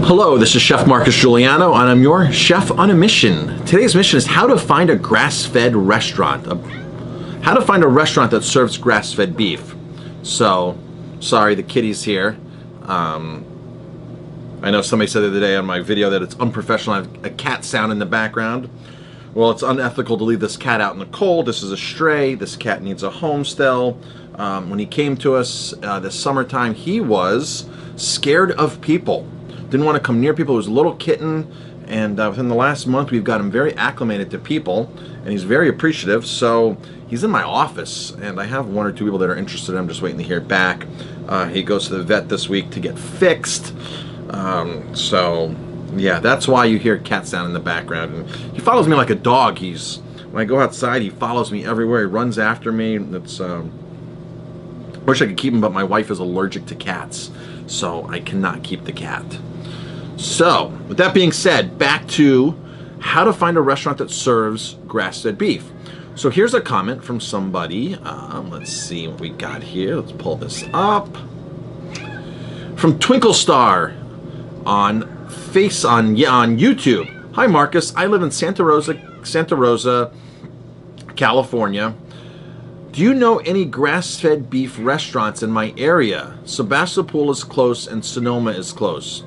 Hello, this is Chef Marcus Guiliano, and I'm your chef on a mission. Today's mission is how to find a grass-fed restaurant. How to find a restaurant that serves grass-fed beef. So, sorry, the kitty's here. I know somebody said the other day on my video that it's unprofessional to have a cat sound in the background. Well, it's unethical to leave this cat out in the cold. This is a stray. This cat needs a home still. When he came to us this summertime, he was scared of people. Didn't want to come near people. He was a little kitten, and within the last month we've got him very acclimated to people, and he's very appreciative. So he's in my office, and I have one or two people that are interested. I'm just waiting to hear back. He goes to the vet this week to get fixed. So yeah, that's why you hear cat sound in the background. And he follows me like a dog. When I go outside, he follows me everywhere. He runs after me. It's wish I could keep him, but my wife is allergic to cats, so I cannot keep the cat. So, with that being said, back to how to find a restaurant that serves grass-fed beef. So here's a comment from somebody. Let's see what we got here. Let's pull this up. From Twinkle Star on YouTube. Hi Marcus, I live in Santa Rosa, California. Do you know any grass-fed beef restaurants in my area? Sebastopol is close and Sonoma is close.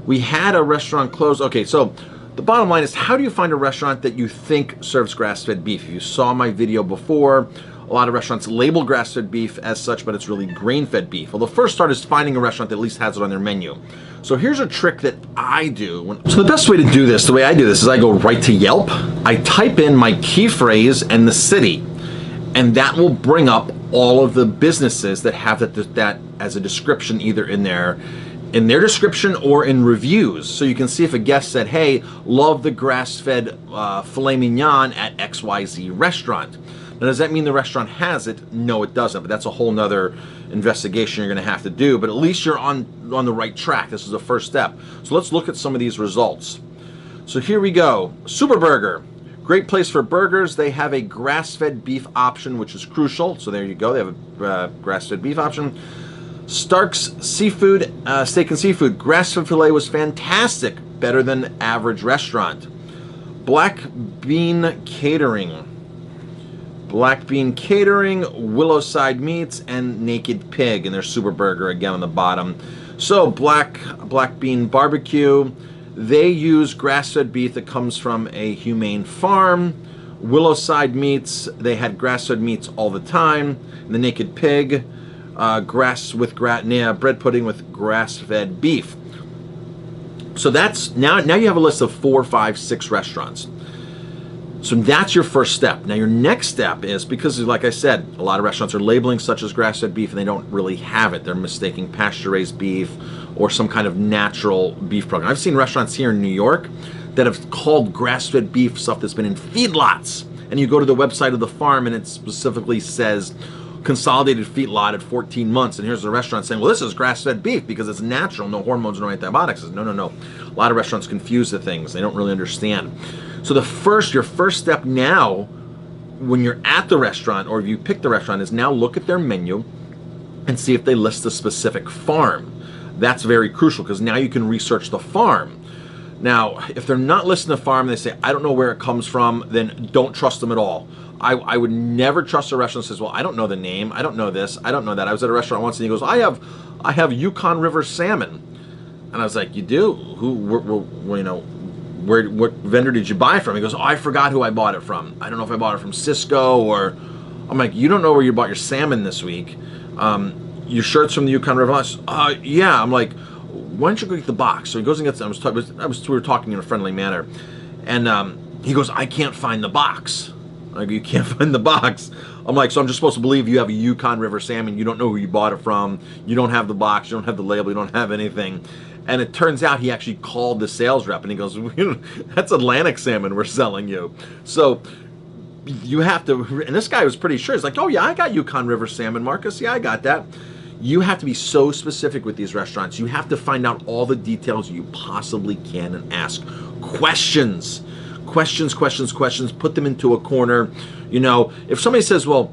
We had a restaurant close. Okay, so the bottom line is, how do you find a restaurant that you think serves grass-fed beef? If you saw my video before, a lot of restaurants label grass-fed beef as such, but it's really grain-fed beef. Well, the first start is finding a restaurant that at least has it on their menu. So here's a trick that I do. So the best way to do this, the way I do this, is I go right to Yelp. I type in my key phrase and the city, and that will bring up all of the businesses that have that as a description, either in their description or in reviews. So you can see if a guest said, hey, love the grass-fed filet mignon at XYZ restaurant. Now, does that mean the restaurant has it? No, it doesn't, but that's a whole nother investigation you're gonna have to do, but at least you're on the right track. This is the first step. So let's look at some of these results. So here we go. Super Burger, great place for burgers. They have a grass-fed beef option, which is crucial. So there you go, they have a grass-fed beef option. Stark's Seafood, Steak and Seafood, grass-fed filet was fantastic, better than average restaurant. Black Bean Catering, Willowside Meats, and Naked Pig, and their Super Burger again on the bottom. So Black Bean Barbecue, they use grass-fed beef that comes from a humane farm. Willowside Meats, they had grass-fed meats all the time. And the Naked Pig, bread pudding with grass-fed beef. So that's now you have a list of 4, 5, 6 restaurants. So that's your first step. Now your next step is, because like I said, a lot of restaurants are labeling such as grass-fed beef and they don't really have it. They're mistaking pasture-raised beef or some kind of natural beef program. I've seen restaurants here in New York that have called grass-fed beef stuff that's been in feedlots. And you go to the website of the farm and it specifically says consolidated feedlot at 14 months, and here's the restaurant saying, well, this is grass-fed beef because it's natural, no hormones, no antibiotics. No. A lot of restaurants confuse the things. They don't really understand. So your first step now, when you're at the restaurant or if you pick the restaurant, is now look at their menu and see if they list a specific farm. That's very crucial because now you can research the farm. Now, if they're not listing the farm, they say, I don't know where it comes from, then don't trust them at all. I would never trust a restaurant that says, well, I don't know the name, I don't know this, I don't know that. I was at a restaurant once and he goes, I have Yukon River salmon. And I was like, you do? What vendor did you buy from? He goes, oh, I forgot who I bought it from. I don't know if I bought it from Cisco or... I'm like, you don't know where you bought your salmon this week. Your shirt's from the Yukon River. Yeah. I'm like, why don't you go get the box? So he goes and gets it. We were talking in a friendly manner. And he goes, I can't find the box. Like, you can't find the box. I'm like, so I'm just supposed to believe you have a Yukon River salmon, you don't know who you bought it from, you don't have the box, you don't have the label, you don't have anything. And it turns out he actually called the sales rep and he goes, that's Atlantic salmon we're selling you. So you have to, and this guy was pretty sure. He's like, oh yeah, I got Yukon River salmon, Marcus. Yeah, I got that. You have to be so specific with these restaurants. You have to find out all the details you possibly can and ask questions. Questions, put them into a corner. You know, if somebody says, well,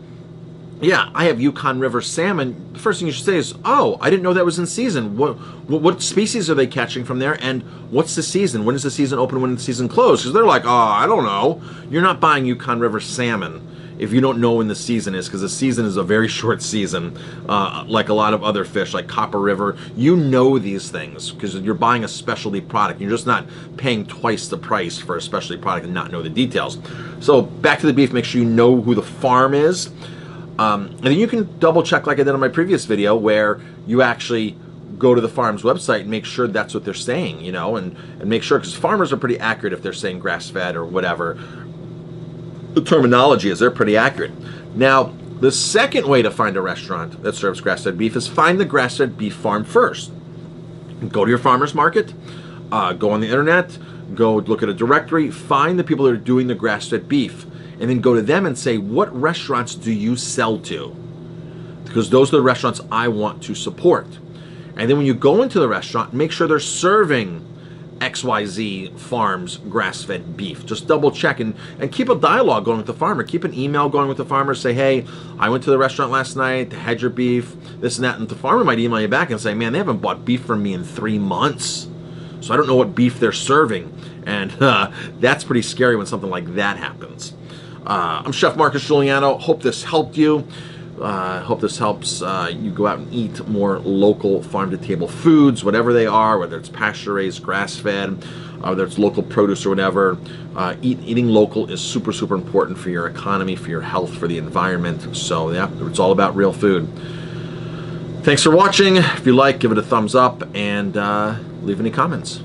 Yeah, I have Yukon River salmon. The first thing you should say is, "Oh, I didn't know that was in season. What species are they catching from there? And what's the season? When is the season open? When is the season closed?" Because they're like, "Oh, I don't know." You're not buying Yukon River salmon if you don't know when the season is, because the season is a very short season, like a lot of other fish, like Copper River. You know these things because you're buying a specialty product. You're just not paying twice the price for a specialty product and not know the details. So back to the beef. Make sure you know who the farm is. And then you can double check, like I did in my previous video, where you actually go to the farm's website and make sure that's what they're saying, and make sure, because farmers are pretty accurate if they're saying grass-fed or whatever the terminology is. They're pretty accurate. Now, the second way to find a restaurant that serves grass-fed beef is find the grass-fed beef farm first. Go to your farmer's market, go on the internet, go look at a directory, find the people that are doing the grass-fed beef, and then go to them and say, what restaurants do you sell to? Because those are the restaurants I want to support. And then when you go into the restaurant, make sure they're serving XYZ Farms grass-fed beef. Just double check and keep a dialogue going with the farmer. Keep an email going with the farmer. Say, hey, I went to the restaurant last night, they had your beef, this and that. And the farmer might email you back and say, man, they haven't bought beef from me in 3 months. So I don't know what beef they're serving. And that's pretty scary when something like that happens. I'm Chef Marcus Guiliano. Hope this helped you. Hope this helps you go out and eat more local farm-to-table foods, whatever they are, whether it's pasture-raised, grass-fed, whether it's local produce or whatever. Eating local is super, super important for your economy, for your health, for the environment. So yeah, it's all about real food. Thanks for watching. If you like, give it a thumbs up and leave any comments.